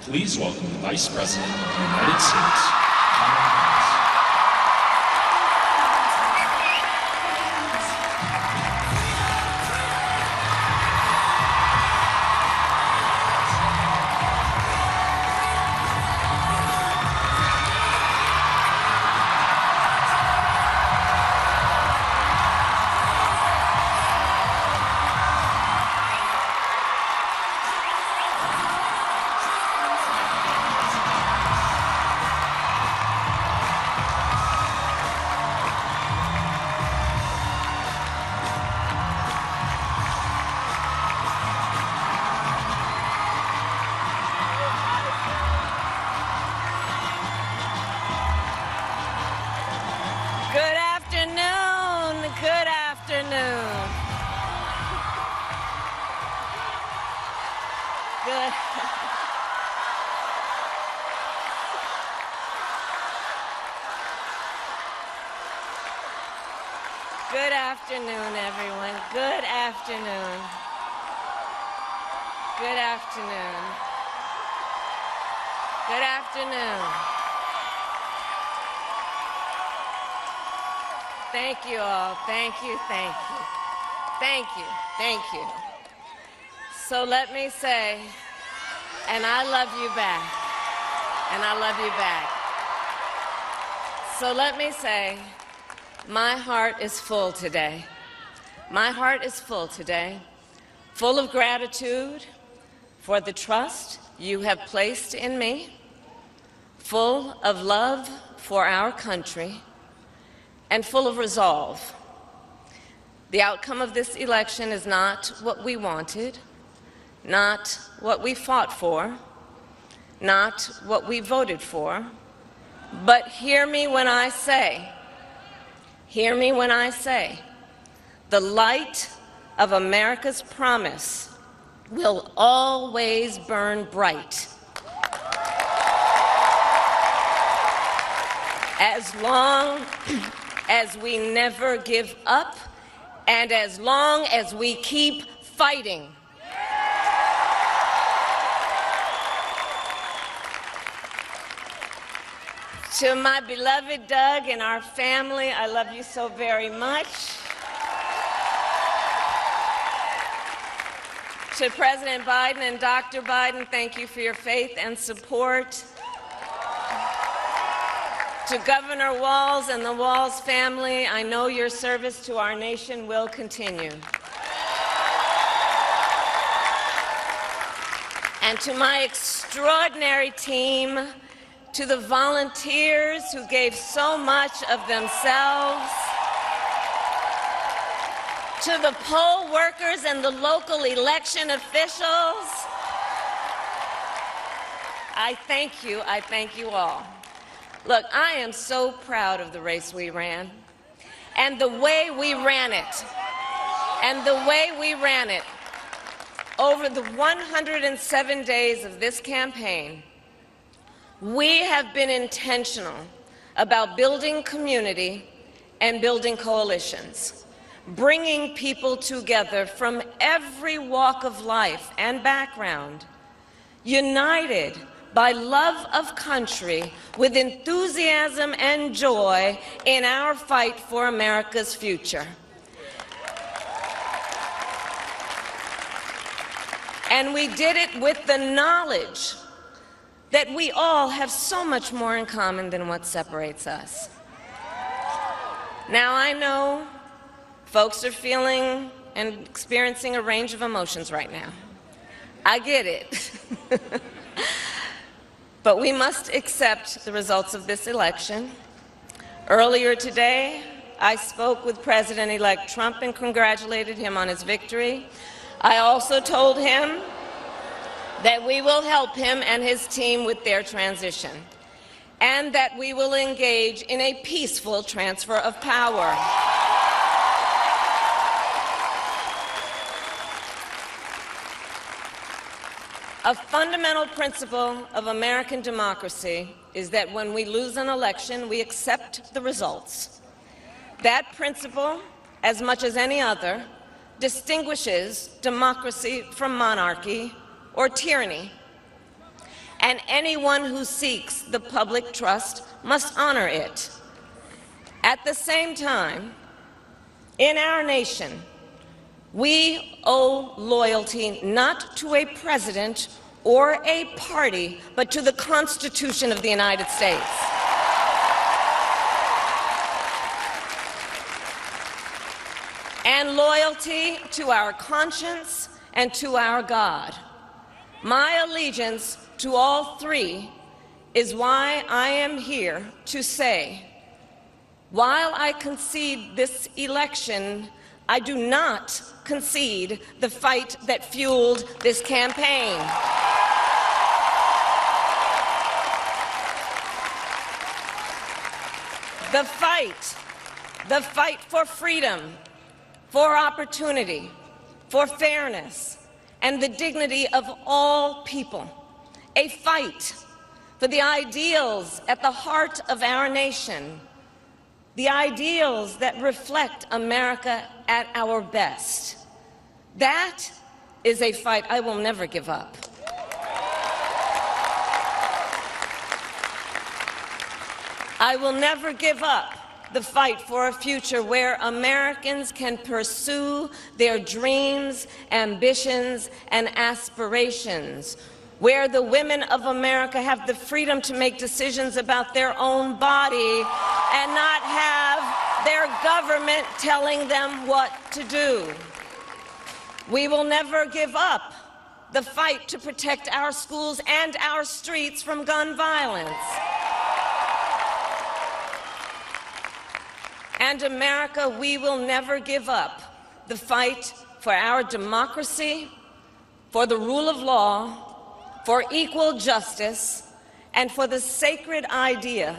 Please welcome the Vice President of the United States, Kamala Harris. Good afternoon. Good afternoon. Good. Good afternoon, everyone. Good afternoon. Good afternoon. Good afternoon. Thank you all. Thank you, thank you. Thank you, thank you. So let me say, and I love you back. And I love you back. So let me say, my heart is full today. My heart is full today, full of gratitude for the trust you have placed in me, full of love for our country, and full of resolve. The outcome of this election is not what we wanted, not what we fought for, not what we voted for, but hear me when I say, the light of America's promise will always burn bright. As long as we never give up, and as long as we keep fighting. To my beloved Doug and our family, I love you so very much. To President Biden and Dr. Biden, thank you for your faith and support. To Governor Walz and the Walz family, I know your service to our nation will continue. And to my extraordinary team, to the volunteers who gave so much of themselves, to the poll workers and the local election officials, I thank you all. Look, I am so proud of the race we ran, and the way we ran it, Over the 107 days of this campaign, we have been intentional about building community and building coalitions, bringing people together from every walk of life and background, united by love of country with enthusiasm and joy in our fight for America's future. And we did it with the knowledge that we all have so much more in common than what separates us. Now, I know folks are feeling and experiencing a range of emotions right now. I get it. But we must accept the results of this election. Earlier today, I spoke with President-elect Trump and congratulated him on his victory. I also told him that we will help him and his team with their transition, and that we will engage in a peaceful transfer of power. A fundamental principle of American democracy is that when we lose an election, we accept the results. That principle, as much as any other, distinguishes democracy from monarchy or tyranny. and anyone who seeks the public trust must honor it. At the same time, in our nation, we owe loyalty not to a president or a party, but to the Constitution of the United States. And loyalty to our conscience and to our God. My allegiance to all three is why I am here to say, while I concede this election, I do not concede the fight that fueled this campaign. The fight for freedom, for opportunity, for fairness, and the dignity of all people. A fight for the ideals at the heart of our nation, the ideals that reflect America at our best. That is a fight I will never give up. I will never give up the fight for a future where Americans can pursue their dreams, ambitions, and aspirations, where the women of America have the freedom to make decisions about their own body and not have their government telling them what to do. We will never give up the fight to protect our schools and our streets from gun violence. And America, we will never give up the fight for our democracy, for the rule of law, for equal justice, and for the sacred idea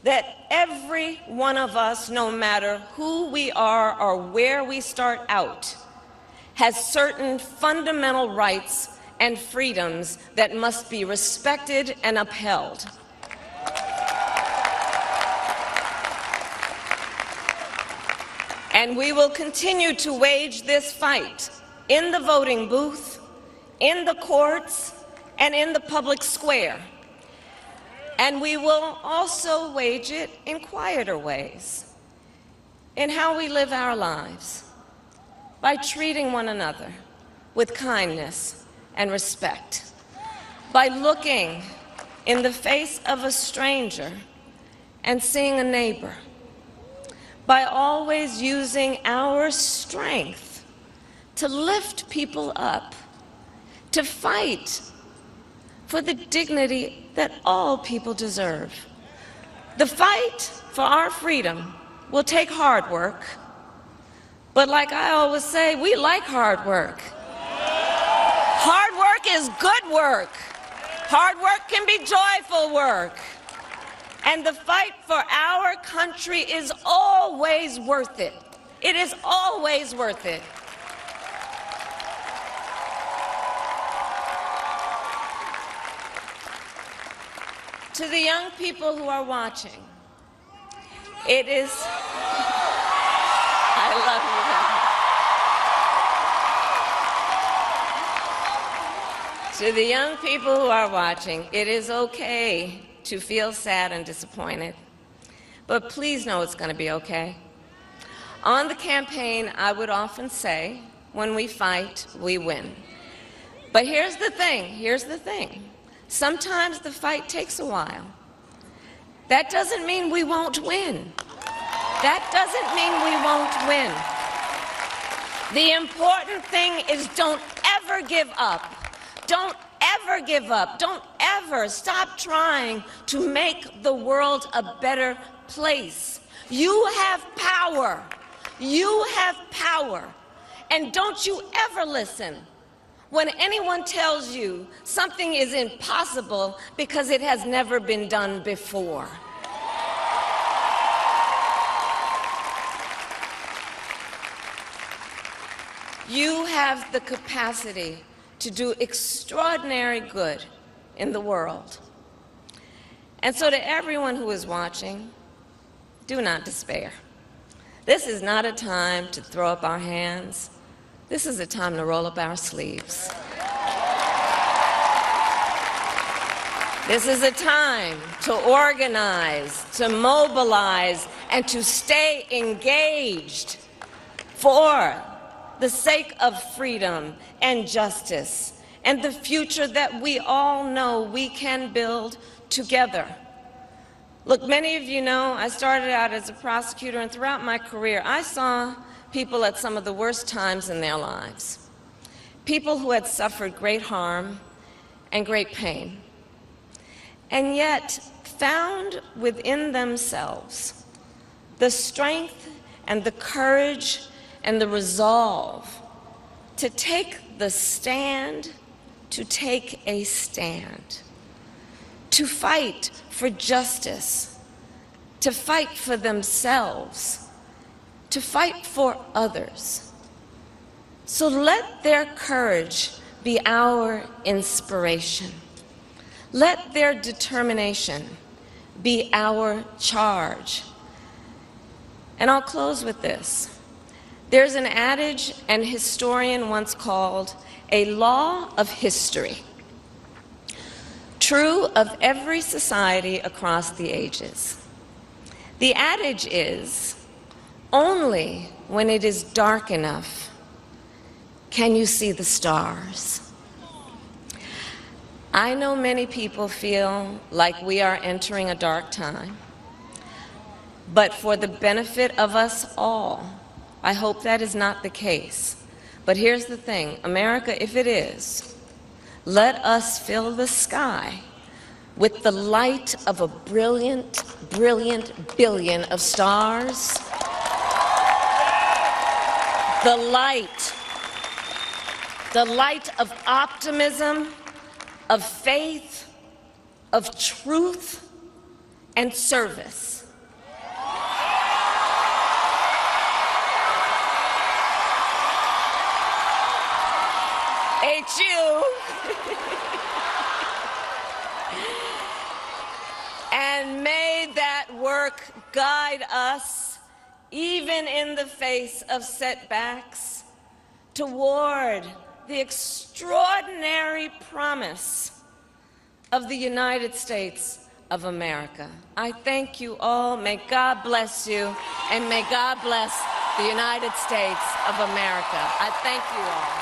that every one of us, no matter who we are or where we start out, has certain fundamental rights and freedoms that must be respected and upheld. And we will continue to wage this fight in the voting booth, in the courts, and in the public square. And we will also wage it in quieter ways, in how we live our lives, by treating one another with kindness and respect, by looking in the face of a stranger and seeing a neighbor, by always using our strength to lift people up, to fight for the dignity that all people deserve. The fight for our freedom will take hard work, but like I always say, we like hard work. Hard work is good work. Hard work can be joyful work. And the fight for our country is always worth it. It is always worth it. To the young people who are watching, it is, I love you. To the young people who are watching, it is okay to feel sad and disappointed, but please know it's going to be okay. On the campaign, I would often say, when we fight, we win. But here's the thing. Sometimes the fight takes a while. That doesn't mean we won't win. That doesn't mean we won't win. The important thing is don't ever give up. Don't ever give up. Don't ever stop trying to make the world a better place. You have power. You have power. And don't you ever listen when anyone tells you something is impossible because it has never been done before. You have the capacity to do extraordinary good in the world. And so to everyone who is watching, do not despair. This is not a time to throw up our hands. This is a time to roll up our sleeves. This is a time to organize, to mobilize, and to stay engaged for the sake of freedom and justice and the future that we all know we can build together. Look, many of you know I started out as a prosecutor, and throughout my career I saw people at some of the worst times in their lives. People who had suffered great harm and great pain, and yet found within themselves the strength and the courage and the resolve to take the stand, to take a stand, to fight for justice, to fight for themselves, to fight for others. So let their courage be our inspiration. Let their determination be our charge. And I'll close with this. There's an adage an historian once called a law of history, true of every society across the ages. The adage is, only when it is dark enough can you see the stars. I know many people feel like we are entering a dark time, but for the benefit of us all, I hope that is not the case. But here's the thing, America, if it is, let us fill the sky with the light of a brilliant, brilliant billion of stars. The light of optimism, of faith, of truth, and service. H.U. And may that work guide us, even in the face of setbacks, toward the extraordinary promise of the United States of America. I thank you all. May God bless you, and may God bless the United States of America. I thank you all.